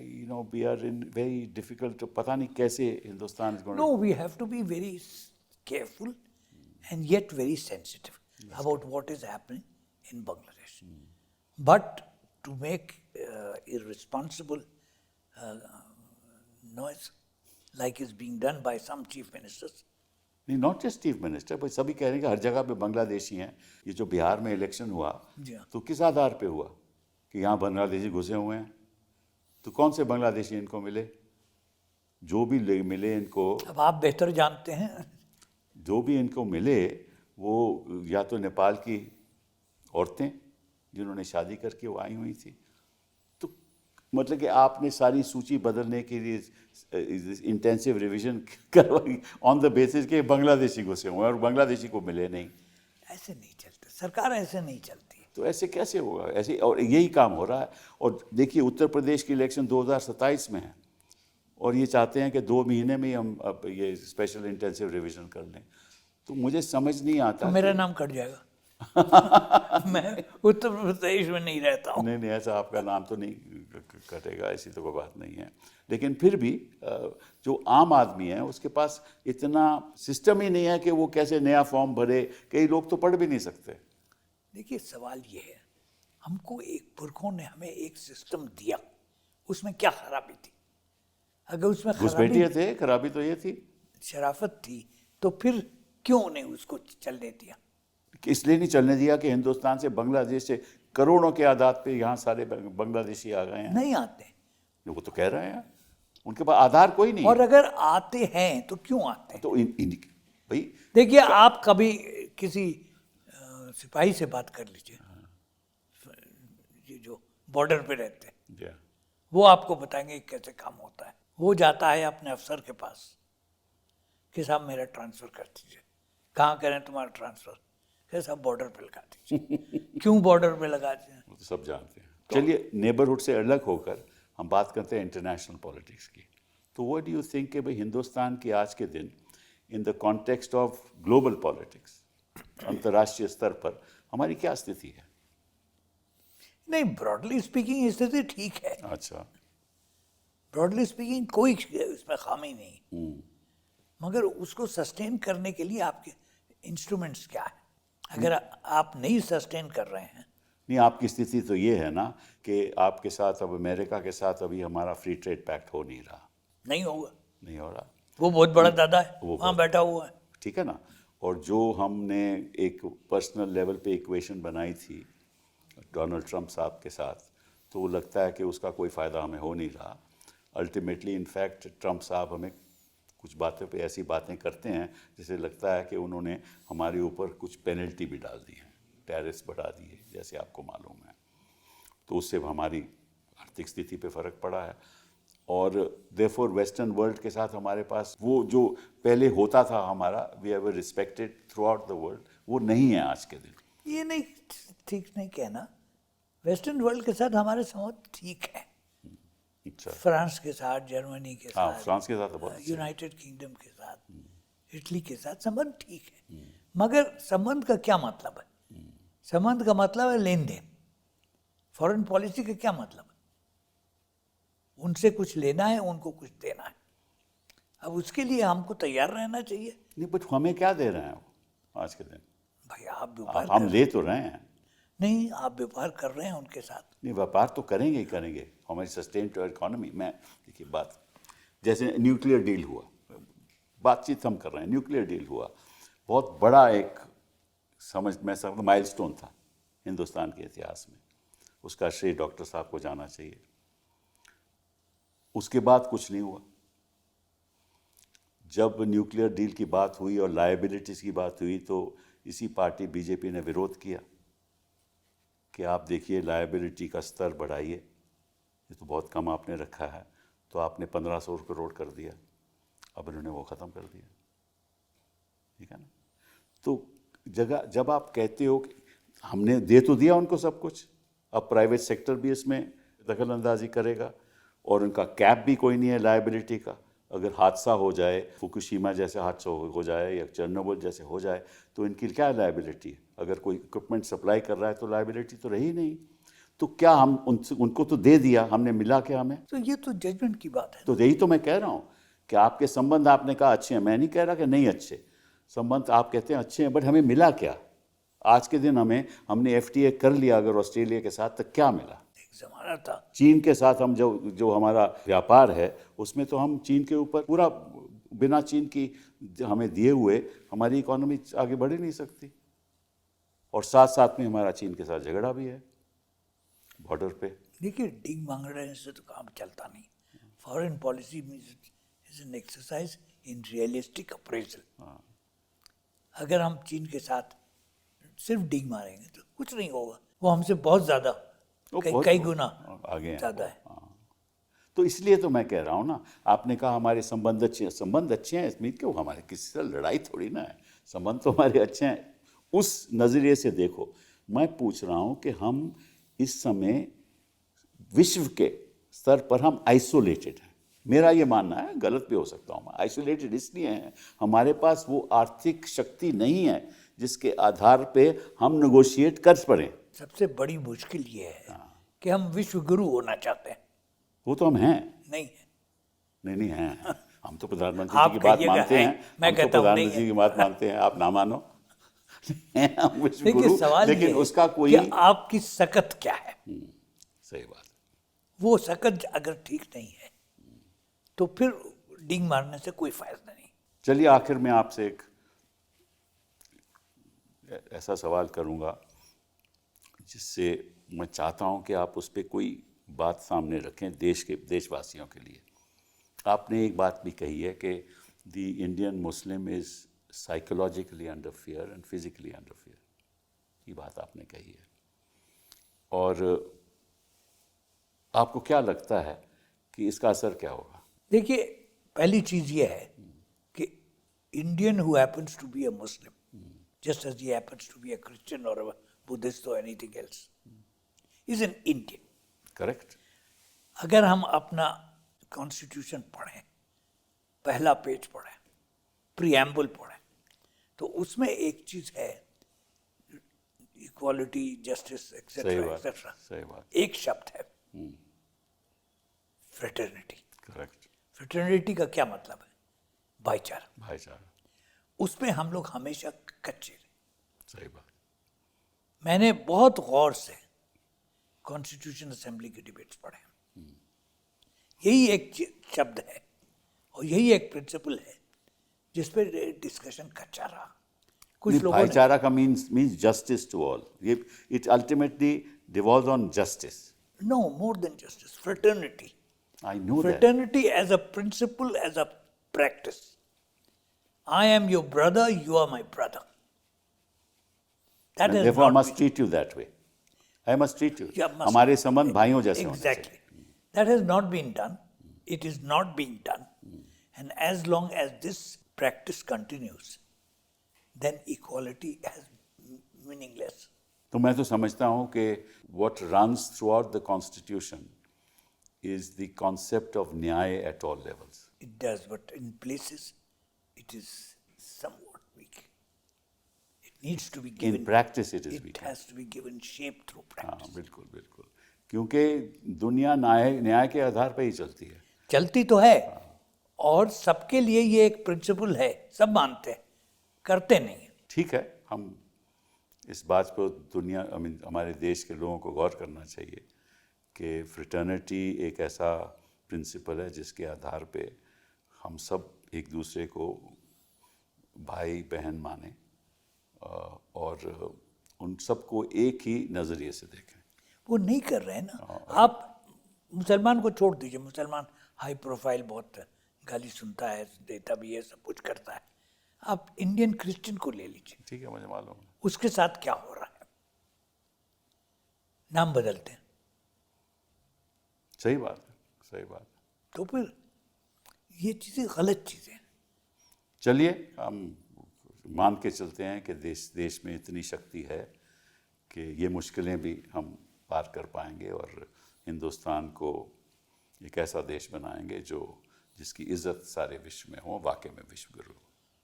you know we are in very difficult. पता नहीं कैसे Hindustan is No, we have to be very careful and yet very sensitive about what is happening in Bangladesh. But to make irresponsible noise like is being done by some chief ministers. नहीं, not just chief minister, भाई सभी कह रहे हैं कि हर जगह पे बांग्लादेशी हैं। ये जो बिहार में इलेक्शन हुआ जी हाँ। तो किस आधार पे हुआ कि यहाँ बांग्लादेशी घुसे हुए हैं? तो कौन से बांग्लादेशी इनको मिले? जो भी मिले इनको, अब आप बेहतर जानते हैं। जो भी इनको मिले वो या तो नेपाल की औरतें जिन्होंने शादी करके वो आई हुई थी। तो मतलब कि आपने सारी सूची बदलने के लिए इंटेंसिव रिवीजन करवाई ऑन द बेसिस के बांग्लादेशी घुसे हुए और बांग्लादेशी को मिले नहीं। ऐसे नहीं चलते, सरकार ऐसे नहीं चलती। तो ऐसे कैसे होगा? ऐसे, और यही काम हो रहा है। और देखिए उत्तर प्रदेश की इलेक्शन 2027 में है और ये चाहते हैं कि 2 महीने में ही हम अब ये स्पेशल इंटेंसिव रिवीजन कर लें। तो मुझे समझ नहीं आता। तो मेरा नाम कट जाएगा। मैं उत्तर प्रदेश में नहीं रहता हूँ। नहीं, ऐसा आपका नाम तो नहीं कटेगा, ऐसी तो कोई बात नहीं है। लेकिन फिर भी जो आम आदमी है उसके पास इतना सिस्टम ही नहीं है कि वो कैसे नया फॉर्म भरे। कई लोग तो पढ़ भी नहीं सकते। देखिए सवाल ये है, हमको एक पुरखों ने हमें एक सिस्टम दिया, उसमें क्या खराबी थी? अगर उसमें घुसपैठिए थे, खराबी तो ये थी, शराफत थी, तो फिर क्यों उन्हें उसको चलने दिया? इसलिए नहीं चलने दिया कि हिंदुस्तान से, बांग्लादेश से करोड़ों के आदाद पे यहाँ सारे बांग्लादेशी आ गए हैं। नहीं आते। वो तो कह रहे हैं उनके पास आधार कोई नहीं और है। अगर आते हैं तो क्यों आते हैं? तो भाई देखिए आप कभी किसी सिपाही से बात कर लीजिए, ये जो बॉर्डर पे रहते हैं, वो आपको बताएंगे कैसे काम होता है। वो जाता है अपने अफसर के पास कि साहब मेरा ट्रांसफ़र कर दीजिए। कहाँ करें तुम्हारा ट्रांसफ़र? कि साहब बॉर्डर पे लगा दीजिए। क्यों बॉर्डर पे लगा दीजिए? वो तो सब जानते हैं। चलिए नेबरहुड से अलग होकर हम बात करते हैं इंटरनेशनल पॉलिटिक्स की। तो व्हाट डू यू थिंक कि भाई हिंदुस्तान की आज के दिन in the context of global politics, अंतर्राष्ट्रीय स्तर पर हमारी क्या स्थिति है? नहीं, ब्रॉडली स्पीकिंग स्थिति ठीक है। अच्छा, ब्रॉडली स्पीकिंग कोई इसमें खामी नहीं, मगर उसको सस्टेन करने के लिए आपके इंस्ट्रूमेंट्स क्या है? अगर आप नहीं सस्टेन कर रहे हैं। नहीं, आपकी स्थिति तो ये है ना कि आपके साथ अब अमेरिका के साथ अभी हमारा फ्री ट्रेड पैक्ट हो नहीं रहा। नहीं होगा, नहीं हो रहा। वो बहुत बड़ा दादा है, वो वहाँ बैठा हुआ है। ठीक है ना। और जो हमने एक पर्सनल लेवल पे इक्वेशन बनाई थी डोनाल्ड ट्रंप साहब के साथ, तो वो लगता है कि उसका कोई फ़ायदा हमें हो नहीं रहा। अल्टीमेटली इनफैक्ट ट्रंप साहब हमें कुछ बातों पे ऐसी बातें करते हैं जिसे लगता है कि उन्होंने हमारे ऊपर कुछ पेनल्टी भी डाल दी है, टैरिफ्स बढ़ा दिए, जैसे आपको मालूम है। तो उससे हमारी आर्थिक स्थिति पे फ़र्क पड़ा है। और देयरफॉर वेस्टर्न वर्ल्ड के साथ हमारे पास वो जो पहले होता था हमारा, we have respected throughout the world, वो नहीं है आज के दिन। ये नहीं, ठीक नहीं कहना। वेस्टर्न वर्ल्ड के साथ हमारे संबंध ठीक है। अच्छा, फ्रांस के साथ, जर्मनी के हाँ, साथ, फ्रांस के साथ तो बहुत अच्छा है। यूनाइटेड किंगडम के साथ, इटली के साथ संबंध ठीक है। मगर संबंध का क्या मतलब है? संबंध का मतलब है लेन देन। फॉरेन पॉलिसी का क्या मतलब है? उनसे कुछ लेना है, उनको कुछ देना है। अब उसके लिए हमको तैयार रहना चाहिए। नहीं, बट हमें क्या दे रहे हैं वो आज के दिन? भाई आप व्यापार हम ले तो रहे हैं। नहीं, आप व्यापार कर रहे हैं उनके साथ। नहीं, व्यापार तो करेंगे ही करेंगे, हमारी सस्टेन टू इकोनॉमी में। देखिए बात, जैसे न्यूक्लियर डील हुआ, बातचीत हम कर रहे हैं, न्यूक्लियर डील हुआ, बहुत बड़ा एक मैं समझता माइलस्टोन था हिंदुस्तान के इतिहास में। उसका श्रेय डॉक्टर साहब को जाना चाहिए। उसके बाद कुछ नहीं हुआ। जब न्यूक्लियर डील की बात हुई और लायबिलिटीज़ की बात हुई तो इसी पार्टी बीजेपी ने विरोध किया कि आप देखिए लायबिलिटी का स्तर बढ़ाइए, ये तो बहुत कम आपने रखा है। तो आपने 1500 करोड़ कर दिया, अब उन्होंने वो ख़त्म कर दिया। ठीक है ना। तो जब आप कहते हो कि हमने दे तो दिया उनको सब कुछ, अब प्राइवेट सेक्टर भी इसमें दखल अंदाजी करेगा और उनका कैप भी कोई नहीं है लायबिलिटी का। अगर हादसा हो जाए, फुकुशिमा जैसे हादसा हो जाए या चेरनोबिल जैसे हो जाए, तो इनकी क्या लायबिलिटी है? अगर कोई इक्विपमेंट सप्लाई कर रहा है तो लायबिलिटी तो रही नहीं। तो क्या हम उनको तो दे दिया, हमने मिला क्या हमें? तो ये तो जजमेंट की बात है। तो यही तो मैं कह रहा हूँ कि आपके संबंध, आपने कहा अच्छे हैं, मैं नहीं कह रहा कि नहीं अच्छे संबंध, आप कहते हैं अच्छे हैं, बट हमें मिला क्या? आज के दिन हमने FTA कर लिया अगर ऑस्ट्रेलिया के साथ, तो क्या मिला? एक जमाना था चीन के साथ हम जो हमारा व्यापार है उसमें तो हम चीन के ऊपर पूरा, बिना चीन की हमें दिए हुए हमारी इकोनॉमी आगे बढ़ ही नहीं सकती। और साथ साथ में हमारा चीन के साथ झगड़ा भी है बॉर्डर पे। देखिए, डींग मांगने से तो काम चलता नहीं। Foreign policy is an exercise in realistic appraisal. अगर हम चीन के साथ सिर्फ डींग मारेंगे तो कुछ नहीं होगा, वो हमसे बहुत ज्यादा, कई गुना आगे ज्यादा है। तो इसलिए तो मैं कह रहा हूँ ना, आपने कहा हमारे संबंध अच्छे हैं, इसमें क्यों, हमारे किसी से लड़ाई थोड़ी ना है, संबंध तो हमारे अच्छे हैं। उस नज़रिए से देखो, मैं पूछ रहा हूँ कि हम इस समय विश्व के स्तर पर हम आइसोलेटेड हैं। मेरा ये मानना है, गलत भी हो सकता हूँ, आइसोलेटेड इसलिए हैं हमारे पास वो आर्थिक शक्ति नहीं है जिसके आधार पे हम नेगोशिएट कर पड़ें। सबसे बड़ी मुश्किल ये है कि हम विश्व गुरु होना चाहते हैं। वो तो हम हैं। नहीं है। नहीं हैं। हम तो प्रधानमंत्री आप जी की बात कहिएगा मानते हैं, हैं, मैं हम तो कहता हूँ नहीं प्रधानमंत्री जी है। की बात मानते हैं, आप ना मानो। हम विश्व देखिए, गुरु, सवाल ये लेकिन है उसका कोई कि आपकी सकत क्या है। सही बात। वो सकत अगर ठीक नहीं है तो फिर डींग मारने से कोई फायदा नहीं। चलिए, आखिर में आपसे एक ऐसा सवाल करूंगा जिससे मैं चाहता हूं कि आप उस पर कोई बात सामने रखें देशवासियों के लिए। आपने एक बात भी कही है कि the Indian Muslim is psychologically under fear and physically under fear, ये बात आपने कही है। और आपको क्या लगता है कि इसका असर क्या होगा? देखिए, पहली चीज ये है कि Indian who happens to be a Muslim, just as he happens to be a Christian or a Buddhist or anything else, is an Indian. Correct. अगर हम अपना कॉन्स्टिट्यूशन पढ़ें, पहला पेज पढ़ें, प्रीएम्बल पढ़ें, तो उसमें एक चीज है, इक्वालिटी, जस्टिस, एक्सेट्रा एक्सेट्रा। सही बात। एक शब्द है, फ्रेटर्निटी। करेक्ट। फ्रेटर्निटी का क्या मतलब है? भाईचारा। भाईचारा। उसमें हम लोग हमेशा कच्चे रहे। सही बात। मैंने बहुत गौर से कॉन्स्टिट्यूशन असेंबली के डिबेट्स पढ़े। यही एक शब्द है और यही एक प्रिंसिपल है जिस पे डिस्कशन कच्चा रहा। कुछ लोगों ने भाईचारा का मीन्स जस्टिस टू ऑल। ये it ultimately devolves on justice. No, more than justice, fraternity. I know that. Fraternity as a principle, as a practice. I am your brother, you are my brother. That And has therefore I not must been, treat you that way. I must treat you. Yeah, must. हमारे संबंध भाइयों जैसे होने exactly. चाहिए। That has not been done. It is not being done. And as long as this practice continues, then equality is meaningless. तो मैं तो समझता हूँ कि what runs throughout the Constitution is the concept of न्याय at all levels. It does, but in places it is somewhat weak. It needs to be given. In practice it is It weak. has to be given shape through हाँ, practice. बिल्कुल बिल्कुल, क्योंकि दुनिया न्याय के आधार पर ही चलती है। चलती तो है, और सबके लिए ये एक प्रिंसिपल है, सब मानते हैं, करते नहीं। ठीक है, हम इस बात पर दुनिया हमारे देश के लोगों को गौर करना चाहिए कि फ्रेटर्निटी एक ऐसा प्रिंसिपल है जिसके आधार पे हम सब एक दूसरे को भाई बहन माने और उन सबको एक ही नज़रिए से देखें। वो नहीं कर रहे हैं ना। आप मुसलमान को छोड़ दीजिए, मुसलमान हाई प्रोफाइल, बहुत गाली सुनता है, देता भी है, सब कुछ करता है। आप इंडियन क्रिश्चियन को ले लीजिए, ठीक है, मुझे मालूम है। उसके साथ क्या हो रहा है? नाम बदलते हैं। सही बात है, सही बात है। तो फिर ये चीज़ें गलत चीज़ें। चलिए, हम मान के चलते हैं कि देश में इतनी शक्ति है कि ये मुश्किलें भी हम पार कर पाएंगे और हिंदुस्तान को एक ऐसा देश बनाएंगे जिसकी इज्जत सारे विश्व में हो, वाकई में विश्व गुरु।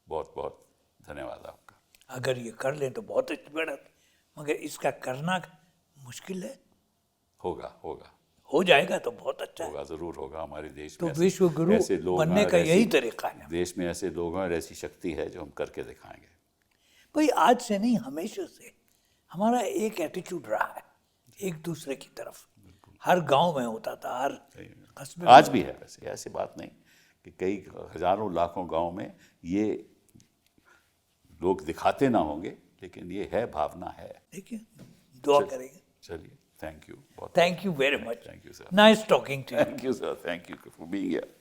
बहुत बहुत धन्यवाद आपका। अगर ये कर लें तो बहुत अच्छी बात, मगर इसका करना मुश्किल है। होगा होगा हो जाएगा तो बहुत अच्छा है। होगा, जरूर होगा। हमारे देश तो में विश्व गुरु ऐसे लोग बनने हैं, का यही तरीका है। देश में ऐसे लोग हैं और ऐसी शक्ति है जो हम करके दिखाएंगे। भाई आज से नहीं, हमेशा से हमारा एक एटीट्यूड रहा है एक दूसरे की तरफ, हर गांव में होता था, हर कस्बे में। आज भी है, वैसे ऐसी बात नहीं कि कई हजारों लाखों गांव में ये लोग दिखाते ना होंगे, लेकिन ये है, भावना है। देखिए, दुआ करेंगे। चलिए, थैंक यू, बहुत thank you very much. Thank you sir, nice talking to you. Thank you sir, thank you for being here.